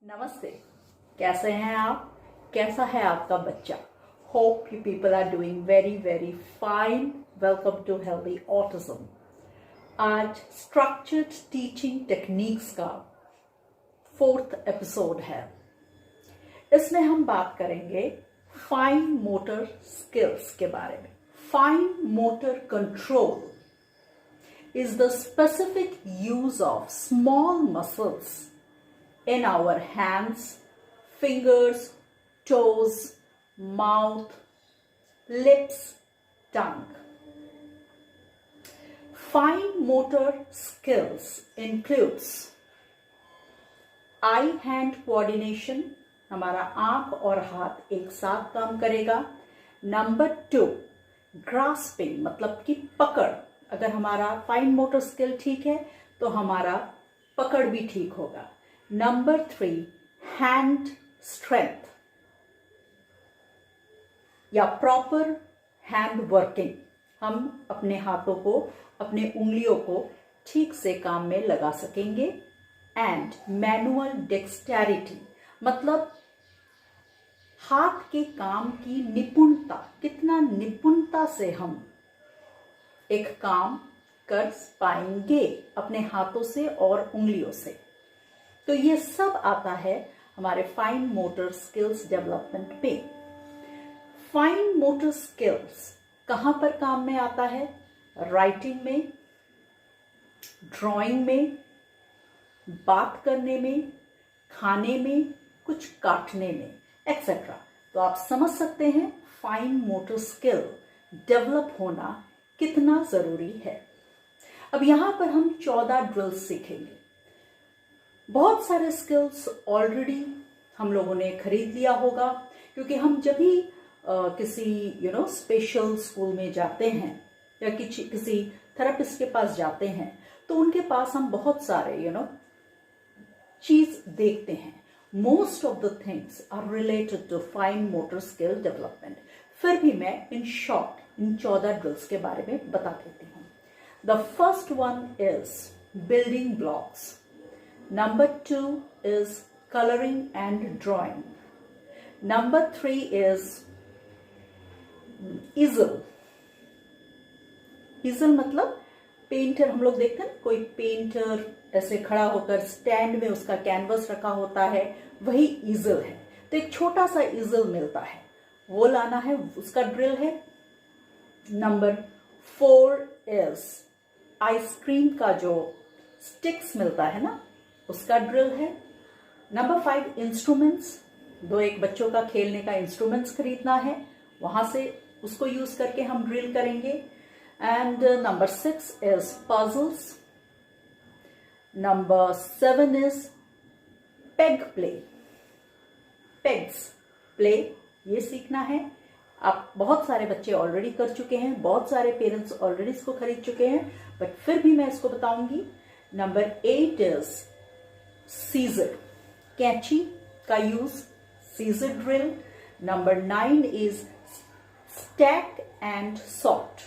नमस्ते। कैसे हैं आप? कैसा है आपका बच्चा? Hope you people are doing very very fine. Welcome to healthy autism. आज स्ट्रक्चर्ड टीचिंग टेक्निक्स का 4th एपिसोड है। इसमें हम बात करेंगे फाइन मोटर स्किल्स के बारे में। Fine motor control is the specific use of small muscles in our hands, fingers, toes, mouth, lips, tongue. Fine motor skills includes eye-hand coordination, हमारा आंख और हाथ एक साथ काम करेगा। नंबर 2, ग्रास्पिंग मतलब कि पकड़। अगर हमारा फाइन मोटर स्किल ठीक है तो हमारा पकड़ भी ठीक होगा। नंबर 3, हैंड स्ट्रेंथ या प्रॉपर हैंड वर्किंग। हम अपने हाथों को, अपने उंगलियों को ठीक से काम में लगा सकेंगे। एंड मैनुअल डेक्सटेरिटी मतलब हाथ के काम की निपुणता, कितना निपुणता से हम एक काम कर पाएंगे अपने हाथों से और उंगलियों से। तो ये सब आता है हमारे फाइन मोटर स्किल्स डेवलपमेंट पे। फाइन मोटर स्किल्स कहां पर काम में आता है? राइटिंग में, ड्राइंग में, बात करने में, खाने में, कुछ काटने में, एक्सेट्रा। तो आप समझ सकते हैं फाइन मोटर स्किल डेवलप होना कितना जरूरी है। अब यहां पर हम 14 ड्रिल्स सीखेंगे। बहुत सारे स्किल्स ऑलरेडी हम लोगों ने खरीद लिया होगा, क्योंकि हम जब भी किसी स्पेशल स्कूल में जाते हैं या किसी थेरेपिस्ट के पास जाते हैं तो उनके पास हम बहुत सारे चीज देखते हैं। Most of the things are related to fine motor skill development. फिर भी मैं इन शॉर्ट इन 14 ड्रिल्स के बारे में बता देती हूँ। The first one is building blocks. Number 2 is colouring and drawing. Number 3 is easel. Easel मतलब पेंटर। हम लोग देखते हैं कोई पेंटर ऐसे खड़ा होकर स्टैंड में उसका कैनवस रखा होता है, वही इजल है। तो एक छोटा सा इजल मिलता है, वो लाना है, उसका ड्रिल है। नंबर 4 इज आइसक्रीम का जो स्टिक्स मिलता है ना, उसका ड्रिल है। Number 5 instruments. एक बच्चों का खेलने का इंस्ट्रूमेंट्स खरीदना है, वहां से उसको यूज करके हम ड्रिल करेंगे। And number 6 is puzzles. Number 7 is peg play. Pegs play ये सीखना है। आप बहुत सारे बच्चे ऑलरेडी कर चुके हैं, बहुत सारे पेरेंट्स ऑलरेडी इसको खरीद चुके हैं, बट फिर भी मैं इसको बताऊंगी। नंबर 8 इज सीजर, कैंची का use, scissor drill. Number 9 is stack and sort.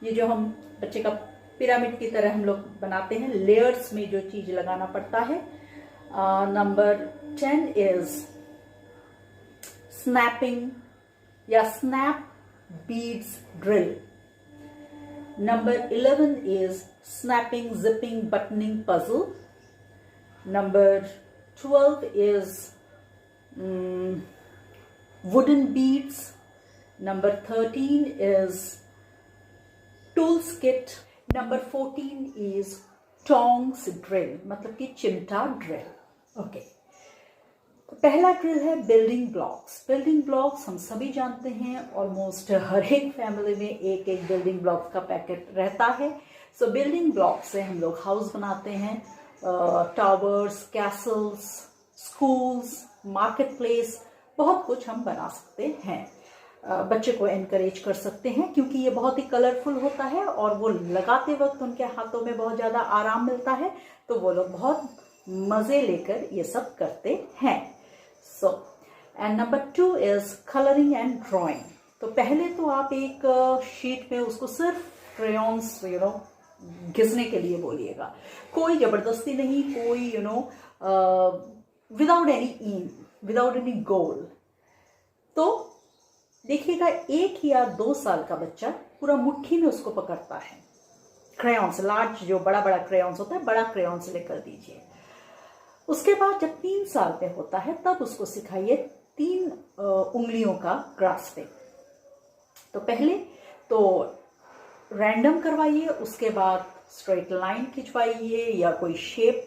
ये जो हम बच्चे का पिरामिड की तरह हम लोग बनाते हैं, लेयर्स में जो चीज लगाना पड़ता है। नंबर 10 इज स्नैपिंग या snap beads drill. Number 11 is snapping, zipping, buttoning puzzle. Number 12 is wooden beads. Number 13 is tools kit. Number 14 is tongs drill मतलब कि चिमटा ड्रिल। ओके, तो पहला ड्रिल है बिल्डिंग ब्लॉक्स। बिल्डिंग ब्लॉक्स हम सभी जानते हैं, ऑलमोस्ट हर एक फैमिली में एक एक बिल्डिंग ब्लॉक्स का पैकेट रहता है। सो बिल्डिंग ब्लॉक से हम लोग हाउस बनाते हैं, towers, Castle's, schools, market place, बहुत कुछ हम बना सकते हैं। बच्चे को एनकरेज कर सकते हैं क्योंकि ये बहुत ही कलरफुल होता है और वो लगाते वक्त उनके हाथों में बहुत ज़्यादा आराम मिलता है, तो वो लोग बहुत मज़े लेकर ये सब करते हैं। So and number 2 is colouring and drawing. तो पहले तो आप एक शीट में उसको सिर्फ क्रेयॉन्स घिसने के लिए बोलिएगा, कोई जबरदस्ती नहीं, कोई without any aim, without any goal. तो देखिएगा 1 या 2 साल का बच्चा पूरा मुट्ठी में उसको पकड़ता है। क्रेयॉन्स, लार्ज जो बड़ा बड़ा क्रेयॉन्स होता है, बड़ा क्रेयॉन्स लेकर दीजिए। उसके बाद जब 3 साल पे होता है तब उसको सिखाइए 3 उंगलियों का ग्रास्पिंग। तो पहले तो रैंडम करवाइए, उसके बाद स्ट्रेट लाइन खिंचवाइए या कोई शेप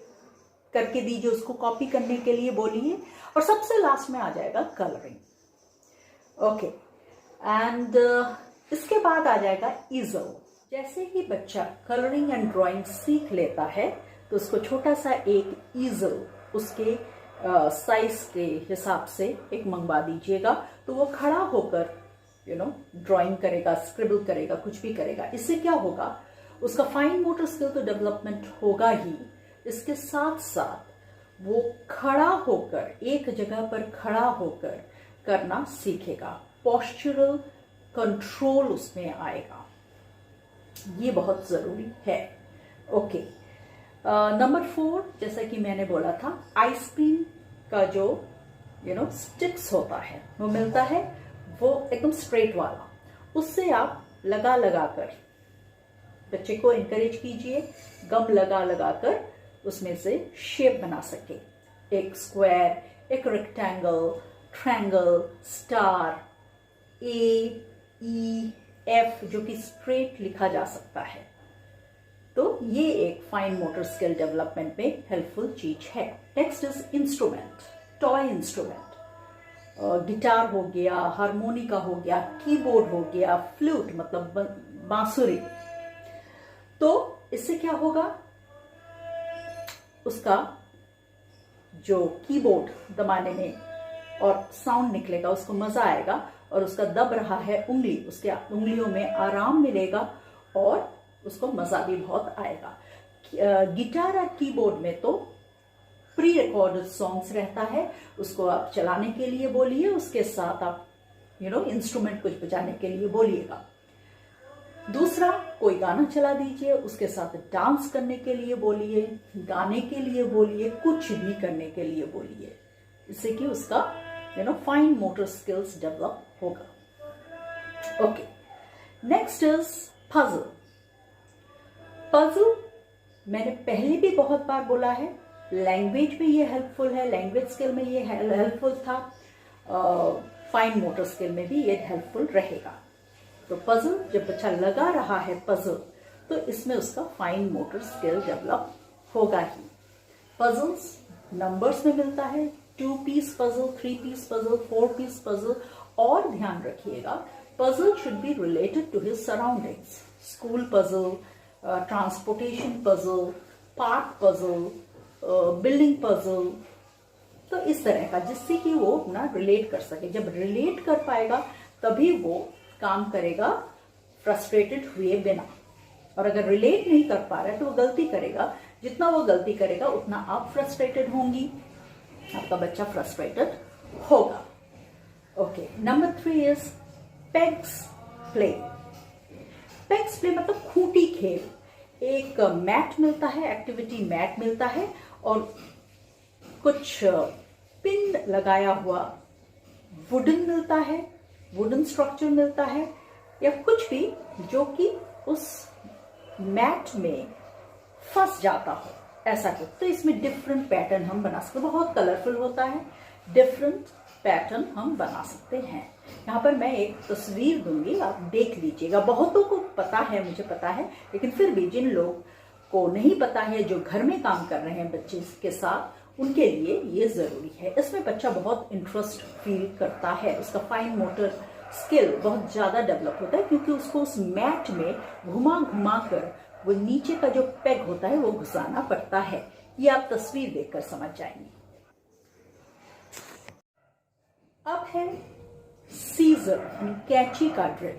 करके दीजिए, उसको कॉपी करने के लिए बोलिए, और सबसे लास्ट में आ जाएगा कलरिंग। ओके, एंड इसके बाद आ जाएगा ईजल। जैसे ही बच्चा कलरिंग एंड ड्राइंग सीख लेता है तो उसको छोटा सा एक ईजल उसके साइज के हिसाब से एक मंगवा दीजिएगा, तो वो खड़ा होकर ड्राइंग करेगा, स्क्रिबल करेगा, कुछ भी करेगा। इससे क्या होगा, उसका फाइन मोटर स्किल तो डेवलपमेंट होगा ही, इसके साथ साथ वो खड़ा होकर, एक जगह पर खड़ा होकर करना सीखेगा, पोस्चरल कंट्रोल उसमें आएगा। ये बहुत जरूरी है। ओके, नंबर 4, जैसा कि मैंने बोला था, आइसक्रीम का जो स्टिक्स होता है वो मिलता है, वो एकदम स्ट्रेट वाला, उससे आप लगा लगा कर बच्चे को एनकरेज कीजिए, गम लगा लगा कर उसमें से शेप बना सके, एक स्क्वायर, एक रेक्टेंगल, ट्रायंगल, स्टार, AEF जो कि स्ट्रेट लिखा जा सकता है। तो ये एक फाइन मोटर स्किल डेवलपमेंट में हेल्पफुल चीज है। Next is instrument, toy instrument. Guitar हो गया, हारमोनिका हो गया, कीबोर्ड हो गया, फ्लूट मतलब बांसुरी। तो इससे क्या होगा, उसका जो कीबोर्ड दबाने में और साउंड निकलेगा, उसको मजा आएगा, और उसका दब रहा है उंगली, उसके उंगलियों में आराम मिलेगा और उसको मजा भी बहुत आएगा। गिटार और कीबोर्ड में तो प्री रिकॉर्डेड सॉन्ग्स रहता है, उसको आप चलाने के लिए बोलिए, उसके साथ आप इंस्ट्रूमेंट कुछ बजाने के लिए बोलिएगा। दूसरा, कोई गाना चला दीजिए, उसके साथ डांस करने के लिए बोलिए, गाने के लिए बोलिए, कुछ भी करने के लिए बोलिए, इससे कि उसका फाइन मोटर स्किल्स डेवलप होगा। Okay, next is puzzle. Puzzle मैंने पहले भी बहुत बार बोला है, लैंग्वेज में ये हेल्पफुल है, लैंग्वेज स्किल में ये हेल्पफुल था, फाइन मोटर स्किल में भी ये हेल्पफुल रहेगा। तो पजल, जब बच्चा लगा रहा है पजल, तो इसमें उसका फाइन मोटर स्किल डेवलप होगा ही। पजल्स नंबर्स में मिलता है, 2 piece puzzle, 3 piece puzzle, 4 piece puzzle, और ध्यान रखिएगा puzzle should be related to his surroundings, school puzzle, transportation puzzle, park puzzle, building puzzle, तो इस तरह का, जिससे कि वो अपना रिलेट कर सके। जब रिलेट कर पाएगा तभी वो काम करेगा फ्रस्ट्रेटेड हुए बिना, और अगर रिलेट नहीं कर पा रहा है तो वो गलती करेगा, जितना वो गलती करेगा उतना आप फ्रस्ट्रेटेड होंगी, आपका बच्चा फ्रस्ट्रेटेड होगा। Okay, number 3 is pegs play. Pegs play मतलब खूंटी खेल। एक मैट मिलता है, एक्टिविटी मैट मिलता है, और कुछ पिन लगाया हुआ वुडन मिलता है, वुडन स्ट्रक्चर मिलता है, या कुछ भी जो कि उस मैट में फंस जाता हो, ऐसा कुछ। तो इसमें डिफरेंट पैटर्न हम बना सकते, बहुत कलरफुल होता है, डिफरेंट पैटर्न हम बना सकते हैं। यहाँ पर मैं एक तस्वीर दूंगी, आप देख लीजिएगा। बहुतों को पता है, मुझे पता है, लेकिन फिर भी जिन लोग को नहीं पता है, जो घर में काम कर रहे हैं बच्चे के साथ, उनके लिए ये जरूरी है। इसमें बच्चा बहुत इंटरेस्ट फील करता है, उसका फाइन मोटर स्किल बहुत ज्यादा डेवलप होता है, क्योंकि उसको उस मैट में घुमा घुमा कर वो नीचे का जो पेग होता है वो घुसाना पड़ता है। ये आप तस्वीर देखकर समझ जाएंगे। अब है सीजर, कैंची का ड्रिल।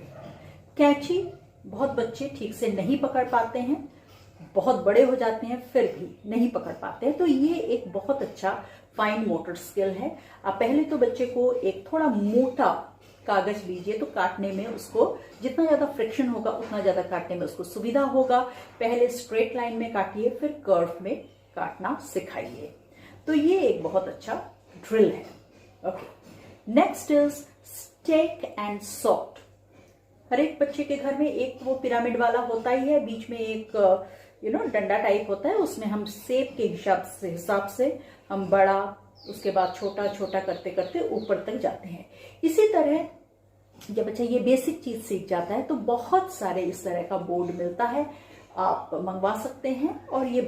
कैंची बहुत बच्चे ठीक से नहीं पकड़ पाते हैं, बहुत बड़े हो जाते हैं फिर भी नहीं पकड़ पाते हैं, तो ये एक बहुत अच्छा फाइन मोटर स्किल है। आप पहले तो बच्चे को एक थोड़ा मोटा कागज लीजिए, तो काटने में उसको जितना ज्यादा फ्रिक्शन होगा उतना ज्यादा काटने में उसको सुविधा होगा। पहले स्ट्रेट लाइन में काटिए, फिर कर्व में काटना सिखाइए। तो ये एक बहुत अच्छा ड्रिल है। Okay, next is stack and sort. हर एक बच्चे के घर में एक वो पिरामिड वाला होता ही है, बीच में एक डंडा टाइप होता है, उसमें हम सेप के हिसाब से हम बड़ा, उसके बाद छोटा छोटा करते करते ऊपर तक जाते हैं। इसी तरह जब बच्चा ये बेसिक चीज सीख जाता है तो बहुत सारे इस तरह का बोर्ड मिलता है, आप मंगवा सकते हैं। और ये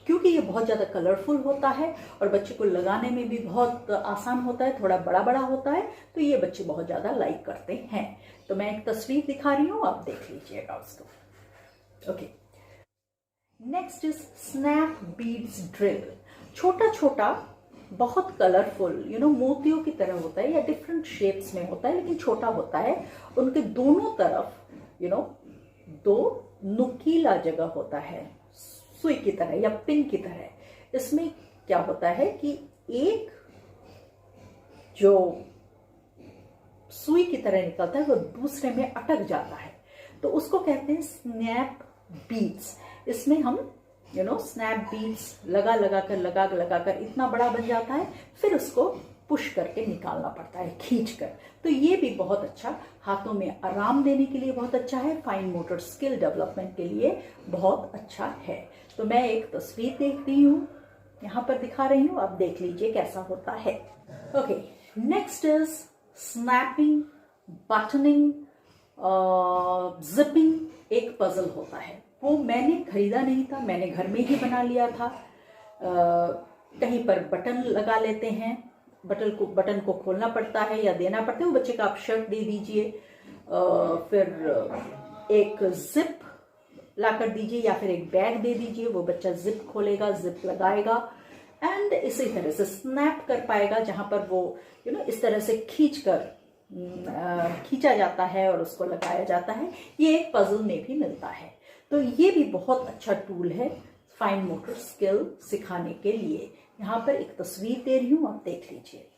क्योंकि ये बहुत ज्यादा कलरफुल होता है और बच्चे को लगाने में भी बहुत आसान होता है, थोड़ा बड़ा बड़ा होता है, तो ये बच्चे बहुत ज्यादा लाइक करते हैं। तो मैं एक तस्वीर दिखा रही हूँ, आप देख लीजिएगा उसको। Okay, next is snap beads drill. छोटा छोटा बहुत कलरफुल मोतियों की तरह होता है या डिफरेंट शेप्स में होता है, लेकिन छोटा होता है। उनके दोनों तरफ दो नुकीला जगह होता है, सुई की तरह या पिन की तरह। इसमें क्या होता है कि एक जो सुई की तरह निकलता है वो दूसरे में अटक जाता है, तो उसको कहते हैं स्नैप बीड्स। इसमें हम स्नैप बीड्स लगा लगा कर इतना बड़ा बन जाता है, फिर उसको पुश करके निकालना पड़ता है, खींच कर। तो ये भी बहुत अच्छा, हाथों में आराम देने के लिए बहुत अच्छा है, फाइन मोटर स्किल डेवलपमेंट के लिए बहुत अच्छा है। तो मैं एक तस्वीर देख रही हूँ, यहाँ पर दिखा रही हूँ, आप देख लीजिए कैसा होता है। Okay, next is snapping, buttoning, zipping. एक पजल होता है, वो मैंने खरीदा नहीं था, मैंने घर में ही बना लिया था। कहीं पर बटन लगा लेते हैं, बटन को खोलना पड़ता है या देना पड़ता है, वो बच्चे का आप शर्ट दे दीजिए, फिर एक जिप ला कर दीजिए या फिर एक बैग दे दीजिए, वो बच्चा जिप खोलेगा, जिप लगाएगा एंड इसी तरह से स्नैप कर पाएगा, जहां पर वो इस तरह से खींचा जाता है और उसको लगाया जाता है। ये एक पजल में भी मिलता है। तो ये भी बहुत अच्छा टूल है फाइन मोटर स्किल सिखाने के लिए। यहाँ पर एक तस्वीर दे रही हूँ, आप देख लीजिए।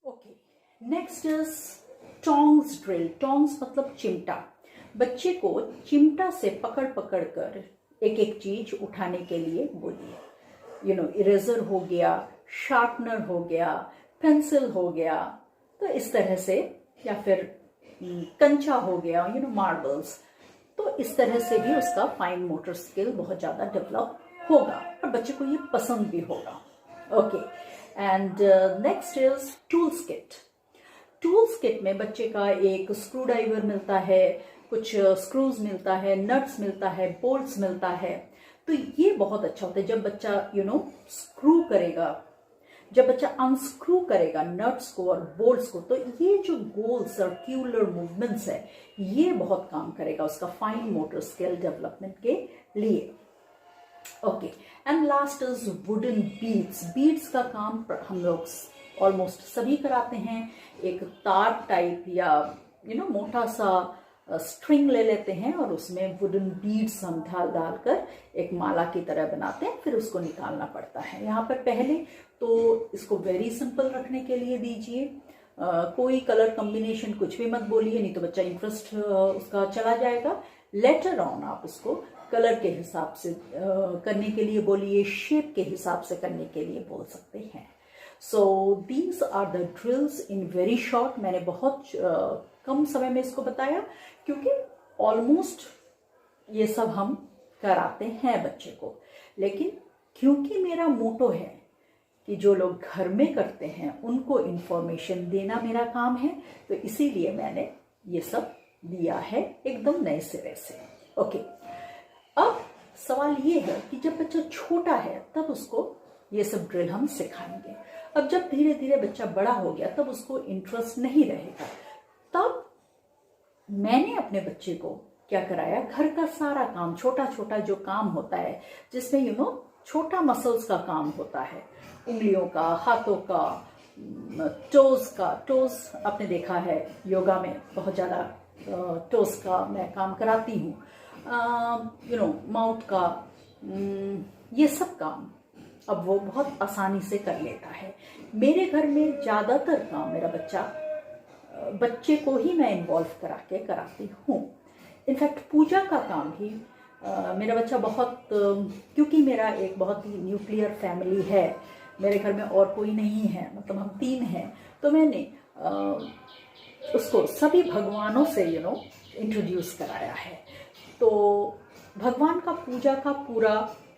Okay, next is tongs drill. Tongs मतलब चिमटा। बच्चे को चिमटा से पकड़ पकड़ कर एक एक चीज उठाने के लिए बोलिए। इरेजर हो गया, शार्पनर हो गया, पेंसिल हो गया, तो इस तरह से, या फिर कंचा हो गया, मार्बल्स। तो इस तरह से भी उसका फाइन मोटर स्किल बहुत ज्यादा डेवलप होगा और बच्चे को ये पसंद भी होगा। Okay, and next is tools kit. Tools kit में बच्चे का एक स्क्रू ड्राइवर मिलता है, कुछ स्क्रूज मिलता है, नट्स मिलता है, बोल्ट्स मिलता है। तो ये बहुत अच्छा होता है जब बच्चा स्क्रू करेगा, जब बच्चा अनस्क्रू करेगा नट्स को और बोल्ट्स को, तो ये जो गोल सर्क्यूलर मूवमेंट्स है ये बहुत काम करेगा उसका फाइन मोटर स्किल डेवलपमेंट के लिए। Okay, and last is wooden beads. Beads का काम हम लोग ऑलमोस्ट सभी कराते हैं। एक तार टाइप या मोटा सा स्ट्रिंग ले लेते हैं और उसमें वुडन बीड्स हम डालकर एक माला की तरह बनाते हैं, फिर उसको निकालना पड़ता है। यहाँ पर पहले तो इसको वेरी सिंपल रखने के लिए दीजिए, कोई कलर कॉम्बिनेशन कुछ भी मत बोलिए, नहीं तो बच्चा इंटरेस्ट उसका चला जाएगा। लेटर ऑन आप उसको कलर के हिसाब से करने के लिए बोलिए, शेप के हिसाब से करने के लिए बोल सकते हैं। So these are the drills in very short. मैंने बहुत कम समय में इसको बताया क्योंकि ऑलमोस्ट ये सब हम कराते हैं बच्चे को, लेकिन क्योंकि मेरा मोटो है कि जो लोग घर में करते हैं उनको इंफॉर्मेशन देना मेरा काम है, तो इसीलिए मैंने ये सब दिया है एकदम नए सिरे से। ओके, अब सवाल ये है कि जब बच्चा छोटा है तब उसको ये सब ड्रिल हम सिखाएंगे। अब जब धीरे धीरे बच्चा बड़ा हो गया तब उसको इंटरेस्ट नहीं रहेगा, तब मैंने अपने बच्चे को क्या कराया, घर का सारा काम, छोटा छोटा जो काम होता है जिसमें छोटा मसल्स का काम होता है, उंगलियों का, हाथों का, टोज का। टोज आपने देखा है योगा में बहुत ज़्यादा टोज का मैं काम कराती हूँ, माउथ का, ये सब काम अब वो बहुत आसानी से कर लेता है। मेरे घर में ज़्यादातर काम मेरा बच्चे को ही मैं इन्वॉल्व करा के कराती हूँ। इनफैक्ट पूजा का काम भी मेरा बच्चा बहुत क्योंकि मेरा एक बहुत ही न्यूक्लियर फैमिली है, मेरे घर में और कोई नहीं है, मतलब हम 3 हैं, तो मैंने उसको सभी भगवानों से इंट्रोड्यूस कराया है। तो भगवान का पूजा का पूरा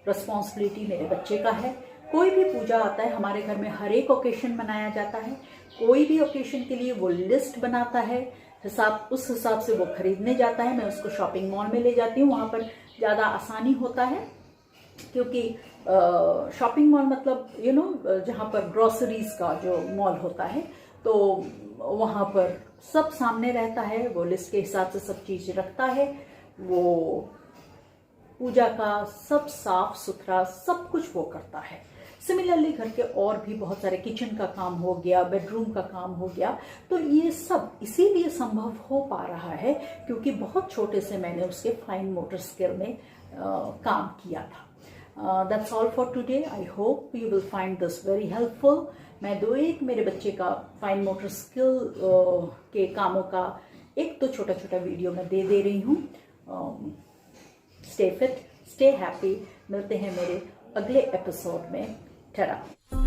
रिस्पॉन्सिबिलिटी मेरे बच्चे का है। कोई भी पूजा आता है हमारे घर में, हर एक ओकेशन मनाया जाता है, कोई भी ओकेशन के लिए वो लिस्ट बनाता है, उस हिसाब से वो खरीदने जाता है। मैं उसको शॉपिंग मॉल में ले जाती हूँ, वहाँ पर ज़्यादा आसानी होता है, क्योंकि शॉपिंग मॉल मतलब जहाँ पर ग्रोसरीज का जो मॉल होता है, तो वहाँ पर सब सामने रहता है, वो लिस्ट के हिसाब से सब चीज़ रखता है, वो पूजा का सब साफ सुथरा सब कुछ वो करता है। सिमिलरली घर के और भी बहुत सारे, किचन का काम हो गया, बेडरूम का काम हो गया, तो ये सब इसीलिए संभव हो पा रहा है क्योंकि बहुत छोटे से मैंने उसके फाइन मोटर स्किल में काम किया था। That's all for today. I hope you will find this very helpful. मैं एक मेरे बच्चे का फाइन मोटर स्किल के कामों का एक तो छोटा छोटा वीडियो मैं दे रही हूँ। Stay fit, stay happy. मिलते हैं मेरे अगले एपिसोड में। Ta-da!